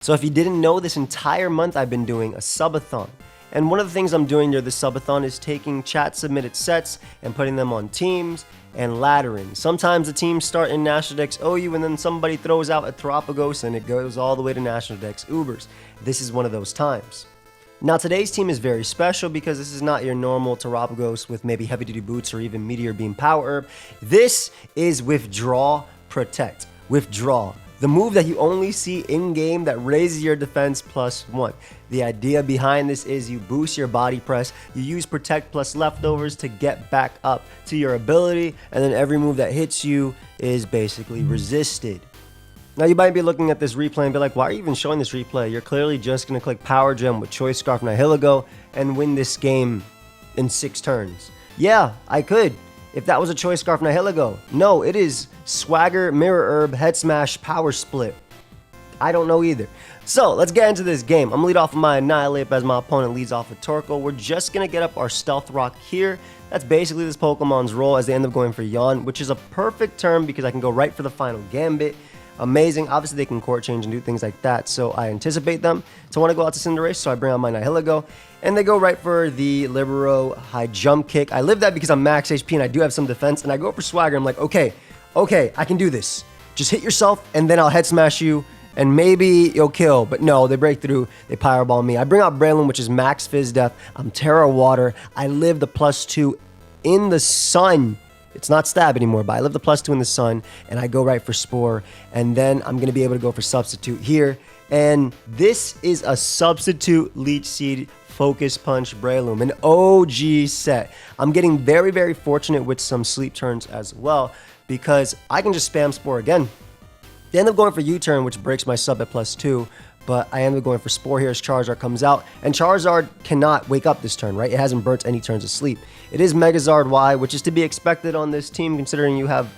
So if you didn't know, this entire month I've been doing a subathon. And one of the things I'm doing during the subathon is taking chat submitted sets and putting them on teams and laddering. Sometimes the teams start in National Dex OU and then somebody throws out a Terapagos and it goes all the way to National Dex Ubers. This is one of those times. Now today's team is very special because this is not your normal Terapagos with maybe heavy duty boots or even Meteor Beam Power Herb. This is Withdraw Protect. Withdraw. The move that you only see in-game that raises your defense +1. The idea behind this is you boost your body press, you use Protect plus leftovers to get back up to your ability, and then every move that hits you is basically resisted. Now you might be looking at this replay and be like, why are you even showing this replay? You're clearly just going to click Power Gem with Choice Scarf Nihilego and win this game in 6 turns. Yeah, I could. If that was a Choice Scarf Nihilego. No, it is Swagger, Mirror Herb, Head Smash, Power Split. I don't know either. So, let's get into this game. I'm going to lead off with my Annihilate as my opponent leads off with Torkoal. We're just going to get up our Stealth Rock here. That's basically this Pokemon's role as they end up going for Yawn, which is a perfect turn because I can go right for the final Gambit. Amazing. Obviously, they can court change and do things like that, so I anticipate them to want to go out to Cinderace, so I bring out my Nihilego, and they go right for the Libero High Jump Kick. I live that because I'm max HP and I do have some defense, and I go for Swagger. I'm like, okay, I can do this. Just hit yourself, and then I'll Head Smash you, and maybe you'll kill. But no, they break through. They Powerball me. I bring out Breloom, which is max Fizz Death. I'm Terra Water. I live the +2 in the sun. It's not stab anymore, but I live the +2 in the sun, and I go right for Spore, and then I'm going to be able to go for Substitute here. And this is a Substitute Leech Seed Focus Punch Breloom, an OG set. I'm getting very, very fortunate with some sleep turns as well, because I can just spam Spore again. They end up going for U-turn, which breaks my sub at +2, but I end up going for Spore here as Charizard comes out, and Charizard cannot wake up this turn, right? It hasn't burnt any turns of sleep. It is Megazard Y, which is to be expected on this team considering you have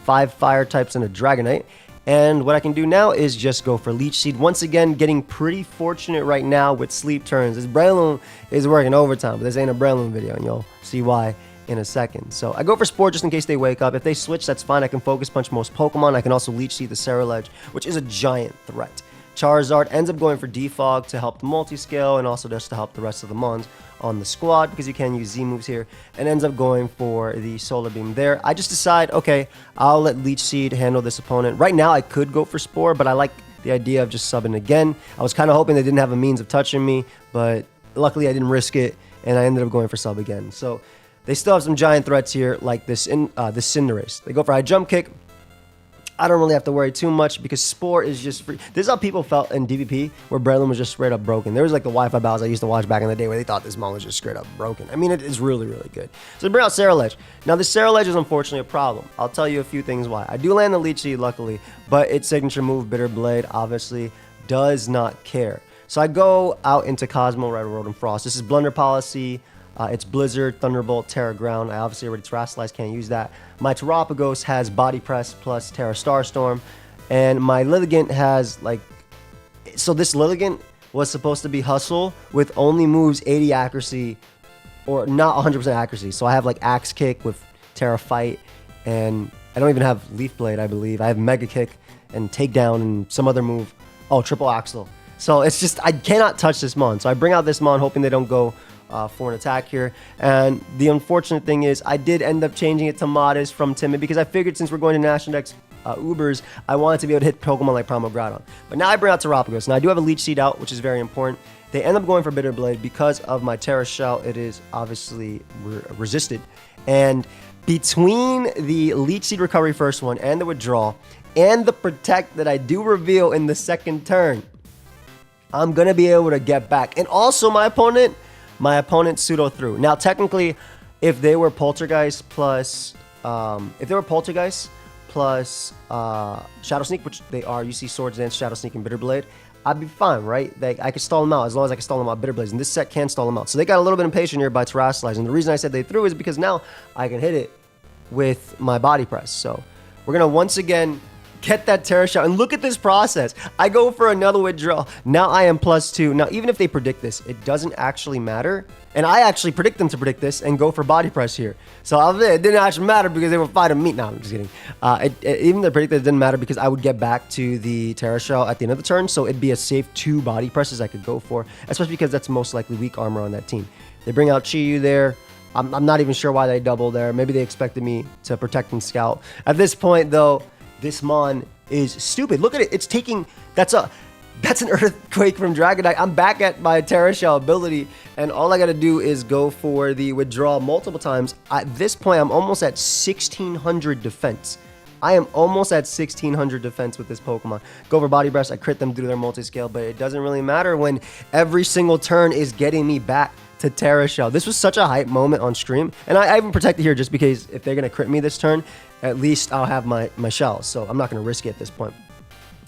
5 fire types and a Dragonite. And what I can do now is just go for Leech Seed. Once again, getting pretty fortunate right now with sleep turns. This Breloom is working overtime, but this ain't a Breloom video, and you'll see why in a second. So I go for Spore just in case they wake up. If they switch, that's fine. I can Focus Punch most Pokemon. I can also Leech Seed the Ceruledge, which is a giant threat. Charizard ends up going for Defog to help the multi-scale and also just to help the rest of the Mons on the squad because you can use Z moves here, and ends up going for the Solar Beam there. I just decide, okay, I'll let Leech Seed handle this opponent. Right now I could go for Spore, but I like the idea of just subbing again. I was kind of hoping they didn't have a means of touching me, but luckily I didn't risk it, and I ended up going for sub again. So they still have some giant threats here like this Cinderace. They go for High Jump Kick. I don't really have to worry too much because Spore is just free. This is how people felt in DVP where Breloom was just straight up broken. There was like the Wi-Fi battles I used to watch back in the day where they thought this mon was just straight up broken. I mean, it is really, really good. So bring out Ceruledge. Now, the Ceruledge is unfortunately a problem. I'll tell you a few things why. I do land the Leech Seed, luckily, but its signature move, Bitter Blade, obviously does not care. So I go out into Cosmo, Red Road, and Frost. This is Blunder Policy. It's Blizzard, Thunderbolt, Terra Ground. I obviously already Terrastalized, can't use that. My Terapagos has Body Press plus Terra Starstorm. And my Lilligant has like... So this Lilligant was supposed to be Hustle with only moves 80 accuracy or not 100% accuracy. So I have like Axe Kick with Terra Fight, and I don't even have Leaf Blade, I believe. I have Mega Kick and Takedown and some other move. Oh, Triple Axle. So it's just, I cannot touch this mon. So I bring out this mon hoping they don't go for an attack here. And the unfortunate thing is I did end up changing it to Modest from Timid because I figured since we're going to National Dex Ubers, I wanted to be able to hit Pokemon like Primal Groudon. But now I bring out Terapagos. Now I do have a Leech Seed out, which is very important. They end up going for Bitter Blade because of my Terra Shout. It is obviously resisted. And between the Leech Seed recovery first one and the withdrawal and the Protect that I do reveal in the second turn, I'm going to be able to get back. And also my opponent pseudo through. Now technically, if they were Poltergeist plus Shadow Sneak, which they are, you see Swords Dance, Shadow Sneak, and Bitter Blade, I'd be fine, right? I could stall them out as long as I can stall them out Bitter Blades, and this set can stall them out. So they got a little bit impatient here by Terrastalizing. The reason I said they threw is because now I can hit it with my Body Press. So we're gonna once again get that Terra Shell. And look at this process. I go for another withdrawal. Now I am +2. Now, even if they predict this, it doesn't actually matter. And I actually predict them to predict this and go for body press here. So it didn't actually matter because they were fighting me. No, I'm just kidding. Even the predicted, it didn't matter because I would get back to the Terra Shell at the end of the turn. So it'd be a safe 2 body presses I could go for, especially because that's most likely weak armor on that team. They bring out Chi-Yu there. I'm not even sure why they double there. Maybe they expected me to protect and scout. At this point, though, this Mon is stupid. Look at it. It's taking... That's an Earthquake from Dragonite. I'm back at my Terra Shell ability, and all I got to do is go for the withdrawal multiple times. At this point, I'm almost at 1,600 defense. I am almost at 1,600 defense with this Pokemon. Go for Body Breath. I crit them through their multi-scale, but it doesn't really matter when every single turn is getting me back to Terra Shell. This was such a hype moment on stream, and I even protected here just because if they're going to crit me this turn, at least I'll have my shells, so I'm not going to risk it at this point.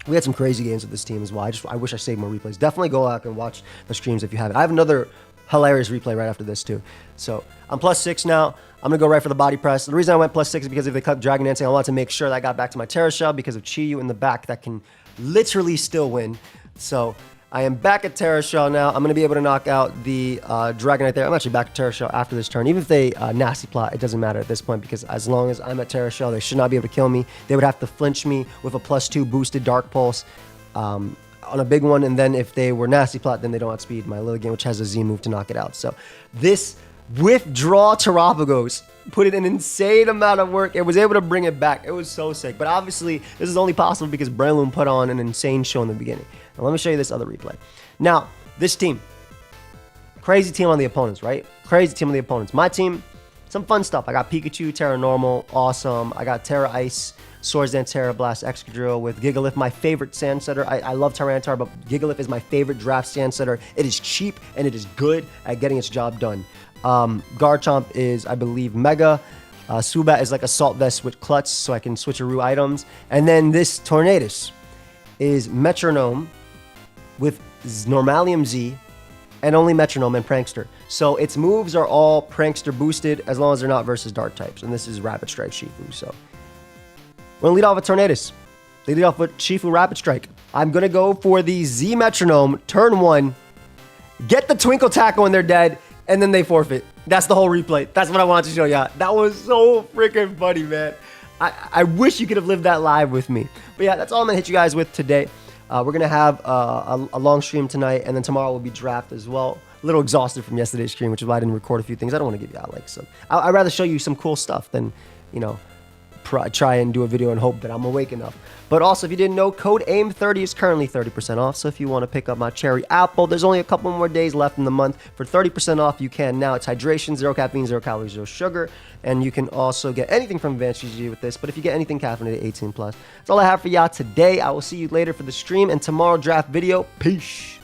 We had some crazy games with this team as well. I wish I saved more replays. Definitely go out and watch the streams if you haven't. I have another hilarious replay right after this too. So I'm +6 now. I'm going to go right for the body press. The reason I went +6 is because if they cut Dragon Dancing, I wanted to make sure that I got back to my Terra Shell because of Chi-Yu in the back that can literally still win. So I am back at Terra Shell now. I'm going to be able to knock out the Dragonite there. I'm actually back to Terra Shell after this turn. Even if they nasty plot, it doesn't matter at this point because as long as I'm at Terra Shell, they should not be able to kill me. They would have to flinch me with a +2 boosted Dark Pulse on a big one. And then if they were nasty plot, then they don't outspeed my Lilligant, which has a Z move to knock it out. So this withdraw Terapagos put in an insane amount of work. It was able to bring it back. It was so sick. But obviously, this is only possible because Breloom put on an insane show in the beginning. Now, let me show you this other replay. Now, this team. Crazy team on the opponents, right? Crazy team on the opponents. My team, some fun stuff. I got Pikachu, Terra Normal, awesome. I got Terra Ice, Swords Dance, Terra Blast, Excadrill with Gigalith, my favorite sand setter. I love Tyranitar, but Gigalith is my favorite draft sand setter. It is cheap and it is good at getting its job done. Garchomp is, I believe, Mega. Subat is like Assault Vest with Klutz, so I can switcheroo items. And then this Tornadus is Metronome with Normalium Z and only Metronome and Prankster. So its moves are all Prankster boosted as long as they're not versus Dark types. And this is Rapid Strike Shifu. So we're going to lead off with Tornadus. They lead off with Shifu Rapid Strike. I'm going to go for the Z Metronome, turn 1, get the Twinkle Tackle when they're dead, and then they forfeit. That's the whole replay. That's what I wanted to show y'all. That was so freaking funny, man. I wish you could have lived that live with me. But yeah, that's all I'm going to hit you guys with today. We're going to have a long stream tonight, and then tomorrow will be draft as well. A little exhausted from yesterday's stream, which is why I didn't record a few things. I don't want to give y'all like some. I'd rather show you some cool stuff than, you know, try and do a video and hope that I'm awake enough. But also, if you didn't know, code AIM30 is currently 30% off. So if you want to pick up my cherry apple, there's only a couple more days left in the month. For 30% off, you can now. It's hydration, 0 caffeine, 0 calories, 0 sugar. And you can also get anything from Advanced GG with this. But if you get anything caffeinated, 18+. That's all I have for y'all today. I will see you later for the stream and tomorrow draft video. Peace.